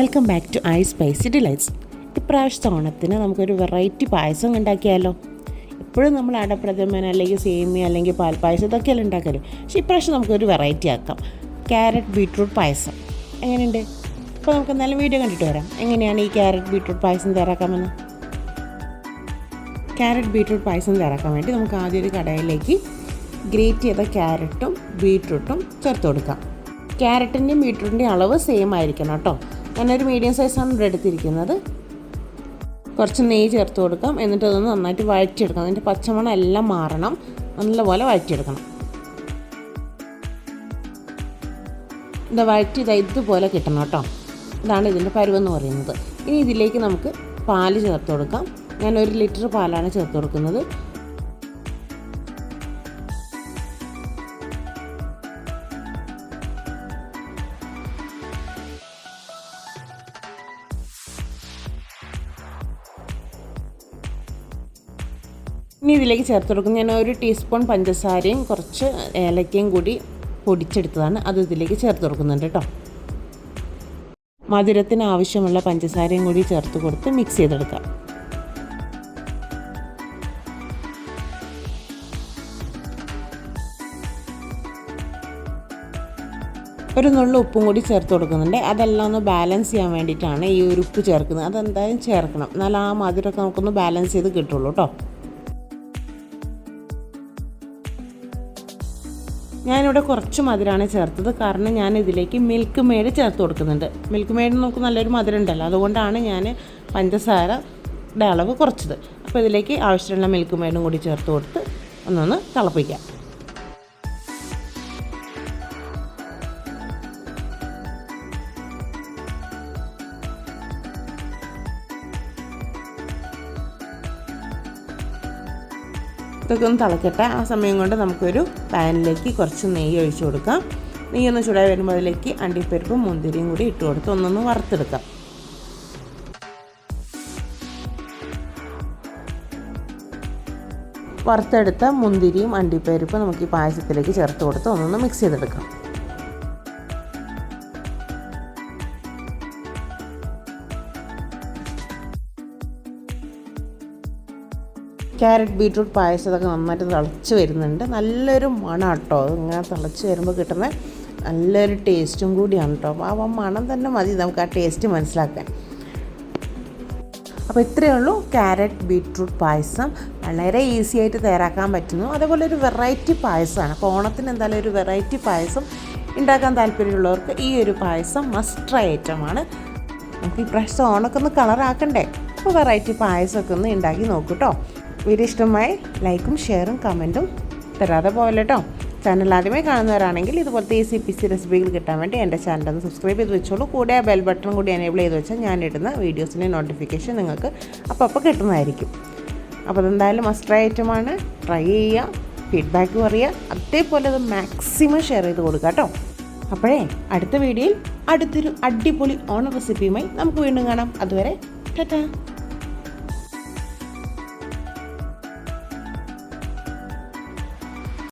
Welcome back to I spicy delights. ഇപ്രാവശ്യത്തെ ഓണത്തിന് നമുക്കൊരു വെറൈറ്റി പായസം ഉണ്ടാക്കിയാലോ? എപ്പോഴും നമ്മൾ അടപ്രഥമൻ അല്ലെങ്കിൽ സേമിയ അല്ലെങ്കിൽ പാൽപ്പായസം ഇതൊക്കെയല്ലേ ഉണ്ടാക്കാമല്ലോ. പക്ഷേ ഇപ്രാവശ്യം നമുക്കൊരു വെറൈറ്റി ആക്കാം. ക്യാരറ്റ് ബീട്രൂട്ട് പായസം എങ്ങനെയുണ്ട്? അപ്പോൾ നമുക്ക് എന്തായാലും വീഡിയോ കണ്ടിട്ട് വരാം എങ്ങനെയാണ് ഈ ക്യാരറ്റ് ബീട്രൂട്ട് പായസം തയ്യാറാക്കാമെന്ന്. ക്യാരറ്റ് ബീട്രൂട്ട് പായസം തയ്യാറാക്കാൻ വേണ്ടി നമുക്ക് ആദ്യം ഒരു കടായിലേക്ക് ഗ്രേറ്റ് ചെയ്ത ക്യാരറ്റും ബീട്രൂട്ടും ചേർത്ത് കൊടുക്കാം. ക്യാരറ്റിൻ്റെയും ബീട്രൂട്ടിൻ്റെയും അളവ് സെയിം ആയിരിക്കണം കേട്ടോ. ഞാനൊരു മീഡിയം സൈസാണ് ഇവിടെ എടുത്തിരിക്കുന്നത്. കുറച്ച് നെയ്യ് ചേർത്ത് കൊടുക്കാം. എന്നിട്ട് അതൊന്ന് നന്നായിട്ട് വഴറ്റിയെടുക്കണം. അതിൻ്റെ പച്ചമണം എല്ലാം മാറണം. നല്ലപോലെ വഴറ്റിയെടുക്കണം. ഇത് വഴറ്റി ഇതുപോലെ കിട്ടണം കേട്ടോ. ഇതാണ് ഇതിൻ്റെ പരുവെന്ന് പറയുന്നത്. ഇനി ഇതിലേക്ക് നമുക്ക് പാല് ചേർത്ത് കൊടുക്കാം. ഞാൻ 1 ലിറ്റർ പാലാണ് ചേർത്ത് കൊടുക്കുന്നത്. ഇനി ഇതിലേക്ക് ചേർത്ത് കൊടുക്കും. ഞാൻ 1 ടീസ്പൂൺ പഞ്ചസാരയും കുറച്ച് ഏലക്കയും കൂടി പൊടിച്ചെടുത്തതാണ്. അത് ഇതിലേക്ക് ചേർത്ത് കൊടുക്കുന്നുണ്ട് കേട്ടോ. മധുരത്തിന് ആവശ്യമുള്ള പഞ്ചസാരയും കൂടി ചേർത്ത് കൊടുത്ത് മിക്സ് ചെയ്തെടുക്കാം. ഒരു നുള്ളു ഉപ്പും കൂടി ചേർത്ത് കൊടുക്കുന്നുണ്ട്. അതെല്ലാം ഒന്ന് ബാലൻസ് ചെയ്യാൻ വേണ്ടിയിട്ടാണ് ഈ ഒരു ഉപ്പ് ചേർക്കുന്നത്. അതെന്തായാലും ചേർക്കണം, എന്നാൽ ആ മധുരമൊക്കെ നമുക്കൊന്ന് ബാലൻസ് ചെയ്ത് കിട്ടുള്ളൂ കേട്ടോ. ഞാനിവിടെ കുറച്ച് മധുരമാണ് ചേർത്തത്, കാരണം ഞാൻ ഇതിലേക്ക് മിൽക്ക് മെയ്ഡ് ചേർത്ത് കൊടുക്കുന്നുണ്ട്. മിൽക്ക് മെയ്ഡ് നമുക്ക് നല്ലൊരു മധുരം ഉണ്ടല്ലോ, അതുകൊണ്ടാണ് ഞാൻ പഞ്ചസാരയുടെ അളവ് കുറച്ചത്. അപ്പോൾ ഇതിലേക്ക് ആവശ്യമുള്ള മിൽക്ക് മെയ്ഡും കൂടി ചേർത്ത് കൊടുത്ത് ഒന്നൊന്ന് തിളപ്പിക്കാം. ഇതൊക്കെ ഒന്ന് തിളക്കട്ടെ. ആ സമയം കൊണ്ട് നമുക്കൊരു പാനിലേക്ക് കുറച്ച് നെയ്യ് ഒഴിച്ചു കൊടുക്കാം. നെയ്യൊന്ന് ചൂടായി വരുമ്പോൾ അതിലേക്ക് അണ്ടിപ്പരിപ്പും മുന്തിരിയും കൂടി ഇട്ട് കൊടുത്ത് ഒന്നൊന്ന് വറുത്തെടുക്കാം. വറുത്തെടുത്ത മുന്തിരിയും അണ്ടിപ്പരിപ്പും നമുക്ക് ഈ പായസത്തിലേക്ക് ചേർത്ത് കൊടുത്ത് ഒന്നൊന്ന് മിക്സ് ചെയ്തെടുക്കാം. ക്യാരറ്റ് ബീട്രൂട്ട് പായസമൊക്കെ നന്നായിട്ട് തിളച്ച് വരുന്നുണ്ട്. നല്ലൊരു മണം കേട്ടോ. ഇങ്ങനെ തിളച്ച് വരുമ്പോൾ കിട്ടുന്ന നല്ലൊരു ടേസ്റ്റും കൂടിയാണ് കേട്ടോ. ആ മണം തന്നെ മതി നമുക്ക് ആ ടേസ്റ്റ് മനസ്സിലാക്കാൻ. അപ്പോൾ ഇത്രയേ ഉള്ളൂ ക്യാരറ്റ് ബീട്രൂട്ട് പായസം. വളരെ ഈസി ആയിട്ട് തയ്യാറാക്കാൻ പറ്റുന്നു. അതേപോലെ ഒരു വെറൈറ്റി പായസമാണ്. അപ്പോൾ ഓണത്തിന് എന്തായാലും ഒരു വെറൈറ്റി പായസം ഉണ്ടാക്കാൻ താല്പര്യമുള്ളവർക്ക് ഈ ഒരു പായസം മസ്റ്റ് ട്രൈ ഐറ്റമാണ്. നമുക്ക് ഈ പ്രാവശ്യം ഓണമൊക്കെ ഒന്ന് കളറാക്കണ്ടേ? അപ്പോൾ വെറൈറ്റി പായസമൊക്കെ ഒന്ന് ഉണ്ടാക്കി നോക്കൂ കേട്ടോ. വീഡിയോ ഇഷ്ടമായി ലൈക്കും ഷെയറും കമൻറ്റും തരാതെ പോകല്ലോ കേട്ടോ. ചാനൽ ആദ്യമായി കാണുന്നവരാണെങ്കിൽ ഇതുപോലത്തെ ECPC റെസിപ്പികൾ കിട്ടാൻ വേണ്ടി എൻ്റെ ചാനലൊന്ന് സബ്സ്ക്രൈബ് ചെയ്ത് വെച്ചോളൂ. കൂടെ ആ ബെൽ ബട്ടൺ കൂടി എനേബിൾ ചെയ്ത് വെച്ചാൽ ഞാനിടുന്ന വീഡിയോസിൻ്റെ നോട്ടിഫിക്കേഷൻ നിങ്ങൾക്ക് അപ്പോൾ കിട്ടുന്നതായിരിക്കും. അപ്പോൾ അതെന്തായാലും മസ്റ്റ് ട്രൈ ഐറ്റമാണ്. ട്രൈ ചെയ്യുക, ഫീഡ്ബാക്ക് പറയുക, അതേപോലെ അത് മാക്സിമം ഷെയർ ചെയ്ത് കൊടുക്കുക കേട്ടോ. അപ്പോഴേ അടുത്ത വീഡിയോയിൽ അടുത്തൊരു അടിപൊളി ഓണ റെസിപ്പിയുമായി നമുക്ക് വീണ്ടും കാണാം. അതുവരെ ടാറ്റാ.